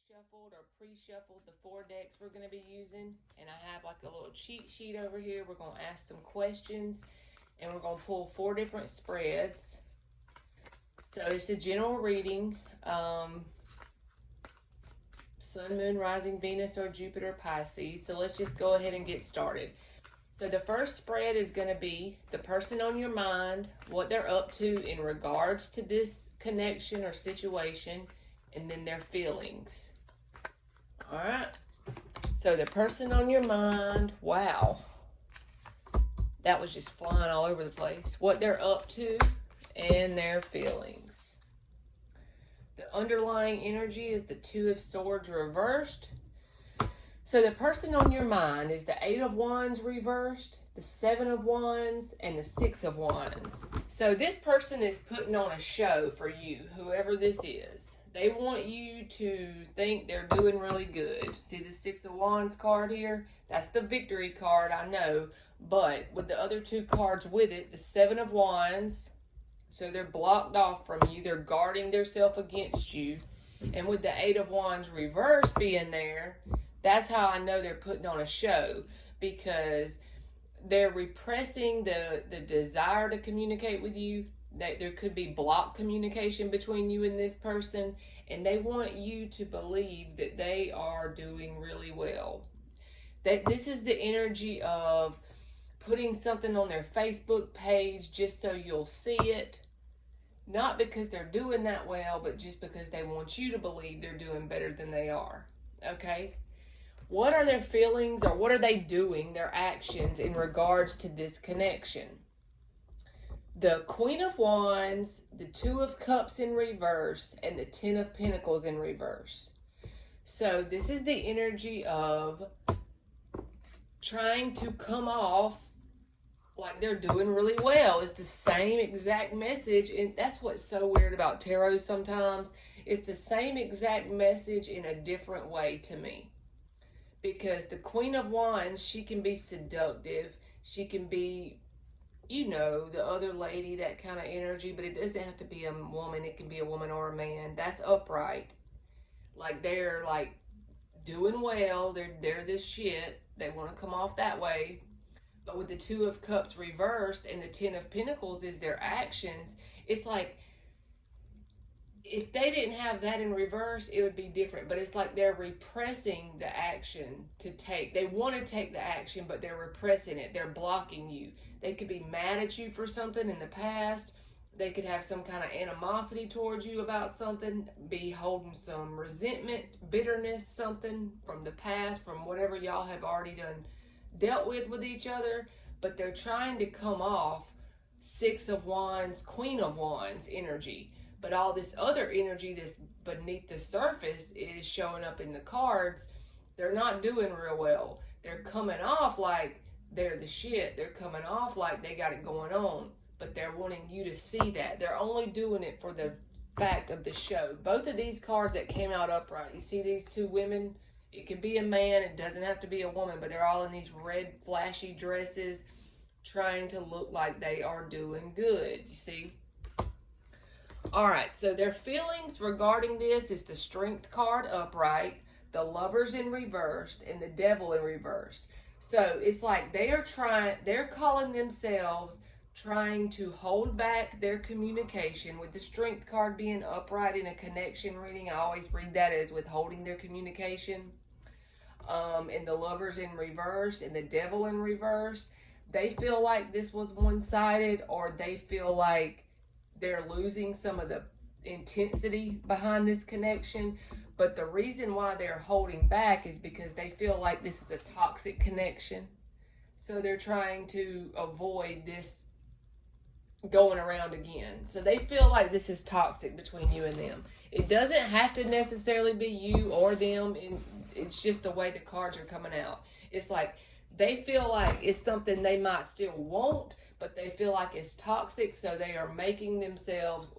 shuffled or pre-shuffled the 4 decks we're going to be using, and I have like a little cheat sheet over here. We're going to ask some questions, and we're going to pull 4 different spreads. So it's a general reading. Sun, Moon, Rising, Venus, or Jupiter, Pisces. So let's just go ahead and get started. So the first spread is going to be the person on your mind, what they're up to in regards to this connection or situation, and then their feelings. All right. So the person on your mind, wow. That was just flying all over the place. What they're up to and their feelings. The underlying energy is the Two of Swords reversed. So the person on your mind is the Eight of Wands reversed, the Seven of Wands, and the Six of Wands. So this person is putting on a show for you, whoever this is. They want you to think they're doing really good. See the Six of Wands card here? That's the victory card, I know. But with the other 2 cards with it, the Seven of Wands, so they're blocked off from you. They're guarding themselves against you. And with the Eight of Wands reverse being there, that's how I know they're putting on a show, because they're repressing the desire to communicate with you. That there could be blocked communication between you and this person, and they want you to believe that they are doing really well. That this is the energy of putting something on their Facebook page just so you'll see it. Not because they're doing that well, but just because they want you to believe they're doing better than they are. Okay? What are their feelings, or what are they doing, their actions in regards to this connection? The Queen of Wands, the Two of Cups in reverse, and the Ten of Pentacles in reverse. So this is the energy of trying to come off like they're doing really well. It's the same exact message, and that's what's so weird about tarot sometimes. It's the same exact message in a different way to me. Because the Queen of Wands, she can be seductive. She can be, you know, the other lady, that kind of energy. But it doesn't have to be a woman. It can be a woman or a man. That's upright. Like they're like doing well. They're this shit. They want to come off that way. But with the Two of Cups reversed and the Ten of Pentacles is their actions, it's like, if they didn't have that in reverse, it would be different. But it's like they're repressing the action to take. They want to take the action, but they're repressing it. They're blocking you. They could be mad at you for something in the past. They could have some kind of animosity towards you about something, be holding some resentment, bitterness, something from the past, from whatever y'all have already dealt with each other. But they're trying to come off Six of Wands, Queen of Wands energy. But all this other energy that's beneath the surface is showing up in the cards. They're not doing real well. They're coming off like they're the shit. They're coming off like they got it going on. But they're wanting you to see that. They're only doing it for the fact of the show. Both of these cards that came out upright, you see these 2 women? It could be a man. It doesn't have to be a woman. But they're all in these red flashy dresses trying to look like they are doing good. You see? All right, so their feelings regarding this is the Strength card upright, the Lovers in reverse, and the Devil in reverse. So it's like they're calling themselves trying to hold back their communication, with the Strength card being upright in a connection reading. I always read that as withholding their communication. And the Lovers in reverse and the Devil in reverse. They feel like this was one-sided, or they feel like they're losing some of the intensity behind this connection. But the reason why they're holding back is because they feel like this is a toxic connection. So they're trying to avoid this going around again. So they feel like this is toxic between you and them. It doesn't have to necessarily be you or them. It's just the way the cards are coming out. It's like they feel like it's something they might still want, but they feel like it's toxic, so they are making themselves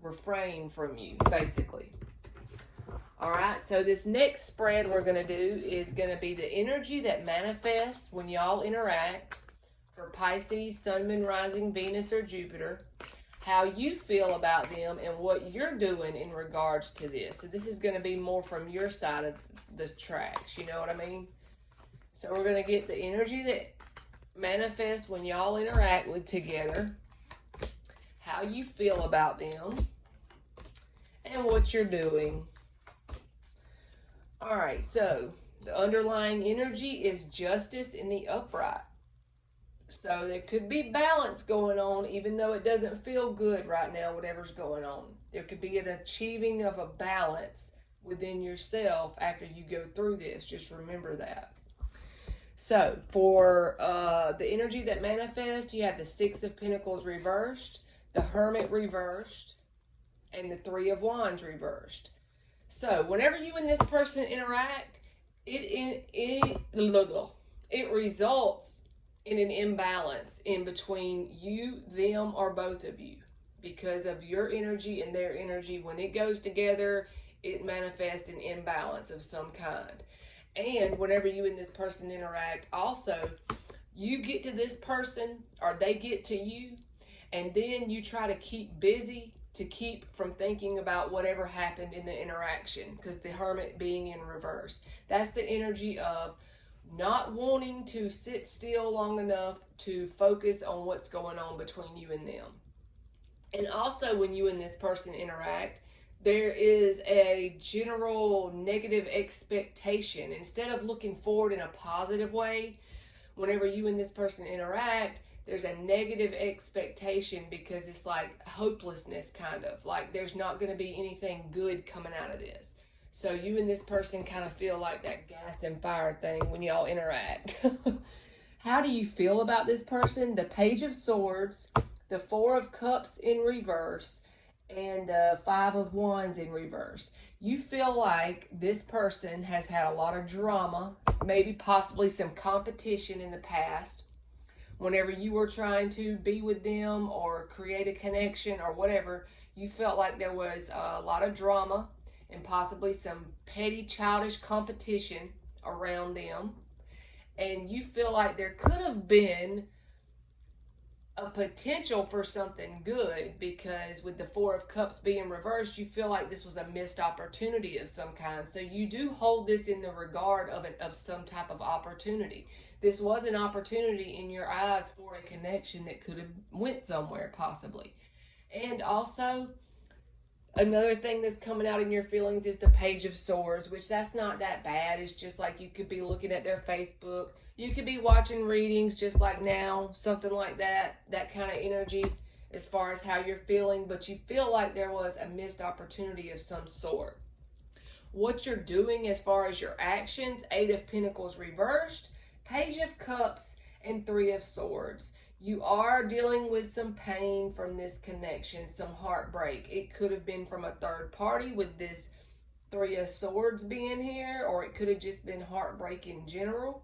refrain from you, basically. All right, so this next spread we're going to do is going to be the energy that manifests when y'all interact for Pisces, Sun, Moon, Rising, Venus, or Jupiter. how you feel about them and what you're doing in regards to this. So this is going to be more from your side of the tracks, you know what I mean? So we're going to get the energy that manifests when y'all interact with together, how you feel about them, and what you're doing. All right, so the underlying energy is justice in the upright. So there could be balance going on, even though it doesn't feel good right now, whatever's going on. There could be an achieving of a balance within yourself after you go through this. Just remember that. So for the energy that manifests, you have the Six of Pentacles reversed, the Hermit reversed, and the Three of Wands reversed. So whenever you and this person interact, it results in an imbalance in between you, them, or both of you, because of your energy and their energy. When it goes together, it manifests an imbalance of some kind. And whenever you and this person interact, also, you get to this person or they get to you, and then you try to keep busy to keep from thinking about whatever happened in the interaction, because the Hermit being in reverse. That's the energy of not wanting to sit still long enough to focus on what's going on between you and them. And also, when you and this person interact, there is a general negative expectation. Instead of looking forward in a positive way, whenever you and this person interact, there's a negative expectation, because it's like hopelessness, kind of like there's not going to be anything good coming out of this. So you and this person kind of feel like that gas and fire thing when y'all interact. How do you feel about this person? The Page of Swords, the Four of Cups in reverse, and the Five of Wands in reverse. You feel like this person has had a lot of drama, maybe possibly some competition in the past. Whenever you were trying to be with them or create a connection or whatever, you felt like there was a lot of drama and possibly some petty, childish competition around them. And you feel like there could have been a potential for something good, because with the Four of Cups being reversed, you feel like this was a missed opportunity of some kind. So you do hold this in the regard of some type of opportunity. This was an opportunity in your eyes for a connection that could have went somewhere possibly. And also, another thing that's coming out in your feelings is the Page of Swords, which that's not that bad. It's just like you could be looking at their Facebook. You could be watching readings just like now, something like that. That kind of energy as far as how you're feeling. But you feel like there was a missed opportunity of some sort. What you're doing as far as your actions, Eight of Pentacles reversed, Page of Cups, and Three of Swords. You are dealing with some pain from this connection, some heartbreak. It could have been from a third party with this Three of Swords being here, or it could have just been heartbreak in general.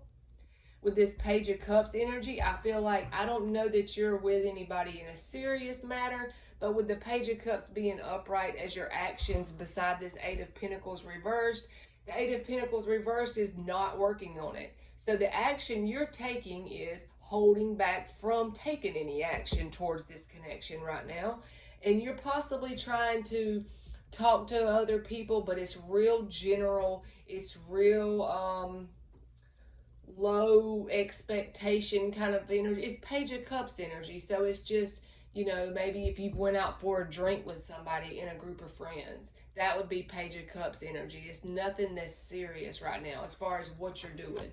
With this Page of Cups energy, I feel like, I don't know that you're with anybody in a serious matter, but with the Page of Cups being upright as your actions beside this Eight of Pentacles reversed, the Eight of Pentacles reversed is not working on it. So the action you're taking is holding back from taking any action towards this connection right now. And you're possibly trying to talk to other people, but it's real general. It's real low expectation kind of energy. It's Page of Cups energy. So it's just, you know, maybe if you went out for a drink with somebody in a group of friends, that would be Page of Cups energy. It's nothing that's serious right now as far as what you're doing.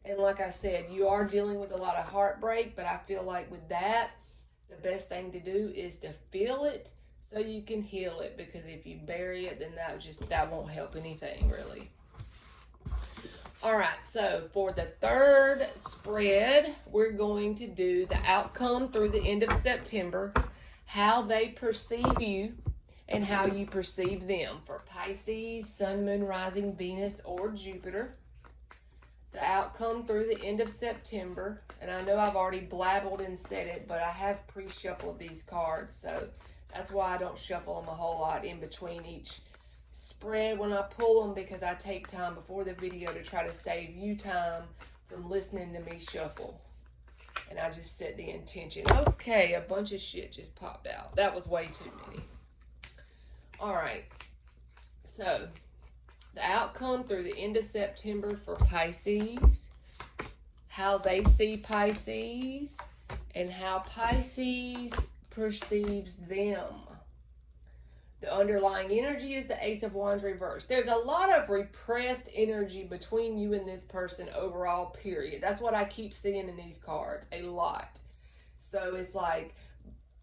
And like I said, you are dealing with a lot of heartbreak, but I feel like with that, the best thing to do is to feel it so you can heal it, because if you bury it, then that won't help anything really. All right, so for the third spread, we're going to do the outcome through the end of September, how they perceive you and how you perceive them for Pisces, Sun, Moon, Rising, Venus, or Jupiter. The outcome through the end of September, and I know I've already blabbled and said it, but I have pre-shuffled these cards, so that's why I don't shuffle them a whole lot in between each spread when I pull them, because I take time before the video to try to save you time from listening to me shuffle. And I just set the intention. Okay, a bunch of shit just popped out. That was way too many. All right. So, the outcome through the end of September for Pisces, how they see Pisces, and how Pisces perceives them. The underlying energy is the Ace of Wands reversed. There's a lot of repressed energy between you and this person overall, period. That's what I keep seeing in these cards, a lot. So it's like,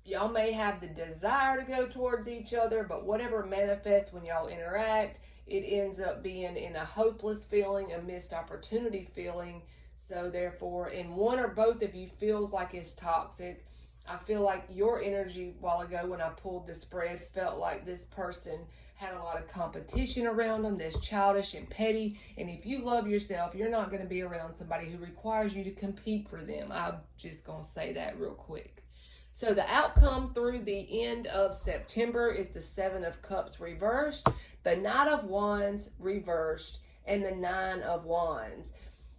y'all may have the desire to go towards each other, but whatever manifests when y'all interact, it ends up being in a hopeless feeling, a missed opportunity feeling. So therefore, in one or both of you feels like it's toxic. I feel like your energy a while ago when I pulled the spread felt like this person had a lot of competition around them that's childish and petty. And if you love yourself, you're not going to be around somebody who requires you to compete for them. I'm just going to say that real quick. So the outcome through the end of September is the Seven of Cups reversed, the Knight of Wands reversed, and the Nine of Wands.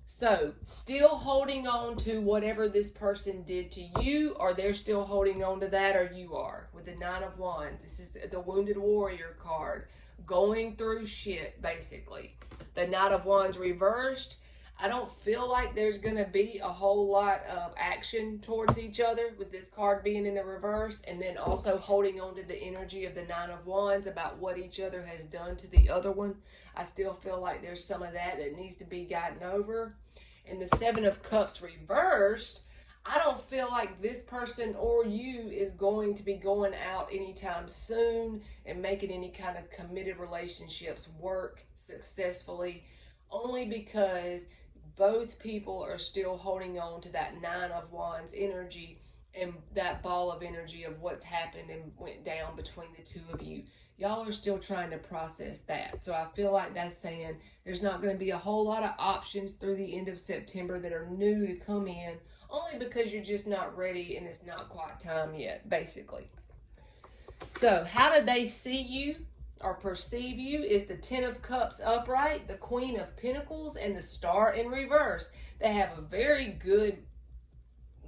So, still holding on to whatever this person did to you, or they're still holding on to that, or you are. With the Nine of Wands, this is the Wounded Warrior card. Going through shit, basically. The Knight of Wands reversed. I don't feel like there's going to be a whole lot of action towards each other with this card being in the reverse, and then also holding on to the energy of the Nine of Wands about what each other has done to the other one. I still feel like there's some of that needs to be gotten over. And the Seven of Cups reversed, I don't feel like this person or you is going to be going out anytime soon and making any kind of committed relationships work successfully, only because both people are still holding on to that Nine of Wands energy and that ball of energy of what's happened and went down between the two of you. Y'all are still trying to process that. So I feel like that's saying there's not going to be a whole lot of options through the end of September that are new to come in, only because you're just not ready and it's not quite time yet, basically. So how do they see you or perceive you is the Ten of Cups upright, the Queen of Pentacles, and the Star in reverse. They have a very good,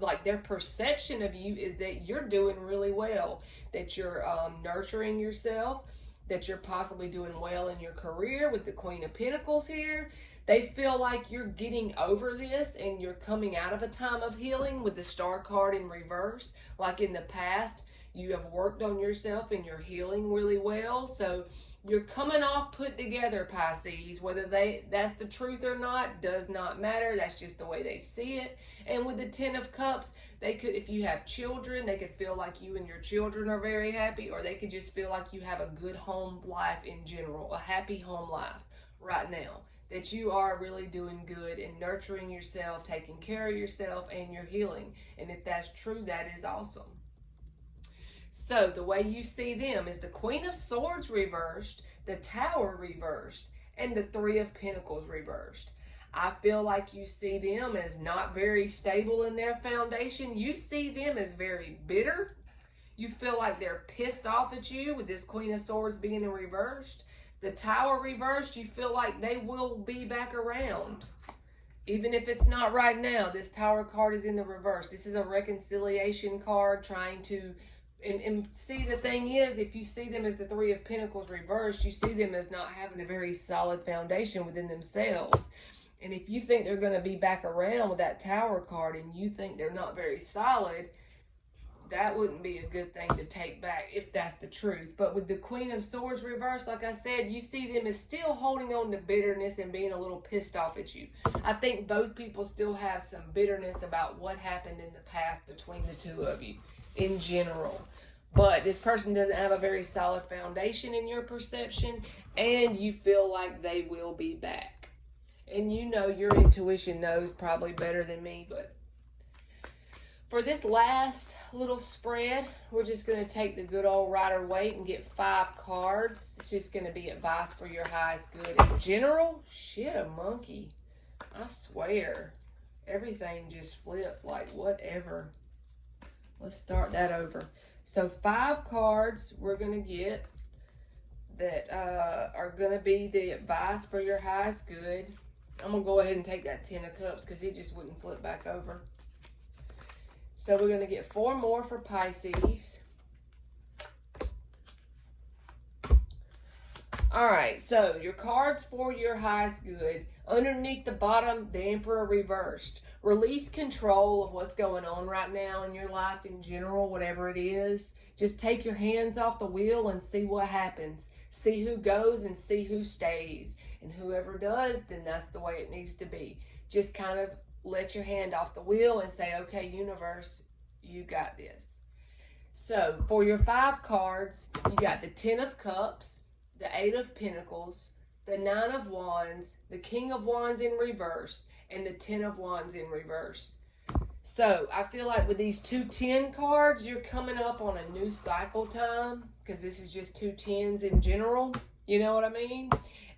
like, their perception of you is that you're doing really well, that you're nurturing yourself, that you're possibly doing well in your career with the Queen of Pentacles here. They feel like you're getting over this and you're coming out of a time of healing with the Star card in reverse. Like in the past, you have worked on yourself and you're healing really well. So you're coming off put together, Pisces. Whether that's the truth or not does not matter. That's just the way they see it. And with the Ten of Cups, they could, if you have children, they could feel like you and your children are very happy, or they could just feel like you have a good home life in general, a happy home life right now. That you are really doing good and nurturing yourself, taking care of yourself, and you're healing. And if that's true, that is awesome. So the way you see them is the Queen of Swords reversed, the Tower reversed, and the Three of Pentacles reversed. I feel like you see them as not very stable in their foundation. You see them as very bitter. You feel like they're pissed off at you with this Queen of Swords being in reversed. The Tower reversed, you feel like they will be back around. Even if it's not right now, this Tower card is in the reverse. This is a reconciliation card trying to... And see, the thing is, if you see them as the Three of Pentacles reversed, you see them as not having a very solid foundation within themselves. And if you think they're going to be back around with that Tower card and you think they're not very solid, that wouldn't be a good thing to take back if that's the truth. But with the Queen of Swords reversed, like I said, you see them as still holding on to bitterness and being a little pissed off at you. I think both people still have some bitterness about what happened in the past between the two of you in general. But this person doesn't have a very solid foundation in your perception, and you feel like they will be back. And you know, your intuition knows probably better than me, but for this last little spread, we're just going to take the good old Rider-Waite and get 5 cards. It's just going to be advice for your highest good. In general, shit, a monkey. I swear. Everything just flipped, like whatever. Let's start that over. So 5 cards we're going to get that are going to be the advice for your highest good. I'm going to go ahead and take that Ten of Cups because it just wouldn't flip back over. So we're going to get 4 more for Pisces. All right, so your cards for your highest good. Underneath the bottom, the Emperor reversed. Release control of what's going on right now in your life in general, whatever it is. Just take your hands off the wheel and see what happens. See who goes and see who stays. And whoever does, then that's the way it needs to be. Just kind of let your hand off the wheel and say, okay, universe, you got this. So for your 5 cards, you got the 10 of Cups, the 8 of Pentacles, the 9 of Wands, the King of Wands in reverse, and the 10 of Wands in reverse. So I feel like with these 2 10 cards, you're coming up on a new cycle time, because this is just 2 10s in general. You know what I mean?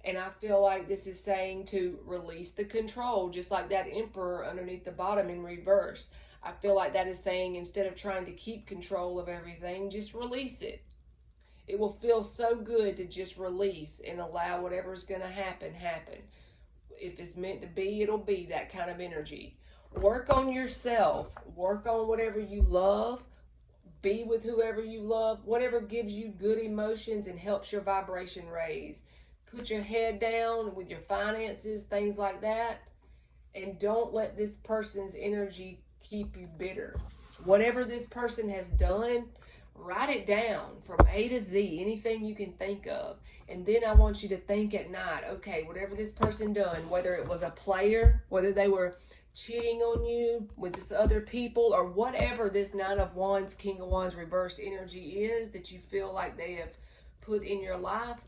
And I feel like this is saying to release the control, just like that Emperor underneath the bottom in reverse. I feel like that is saying, instead of trying to keep control of everything, just release it. It will feel so good to just release and allow whatever's going to happen, happen. If it's meant to be, it'll be that kind of energy. Work on yourself. Work on whatever you love. Be with whoever you love. Whatever gives you good emotions and helps your vibration raise. Put your head down with your finances, things like that. And don't let this person's energy keep you bitter. Whatever this person has done, write it down from A to Z, anything you can think of. And then I want you to think at night, okay, whatever this person done, whether it was a player, whether they were cheating on you with this other people, or whatever this 9 of Wands, King of Wands reversed energy is that you feel like they have put in your life,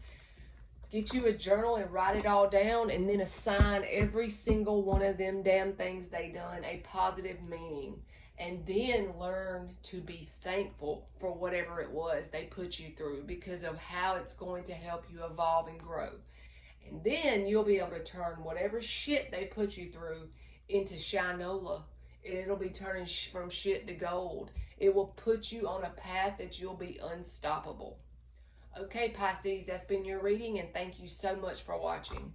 get you a journal and write it all down, and then assign every single one of them damn things they done a positive meaning. And then learn to be thankful for whatever it was they put you through, because of how it's going to help you evolve and grow. And then you'll be able to turn whatever shit they put you through into Shinola. It'll be turning from shit to gold. It will put you on a path that you'll be unstoppable. Okay, Pisces, that's been your reading, and thank you so much for watching.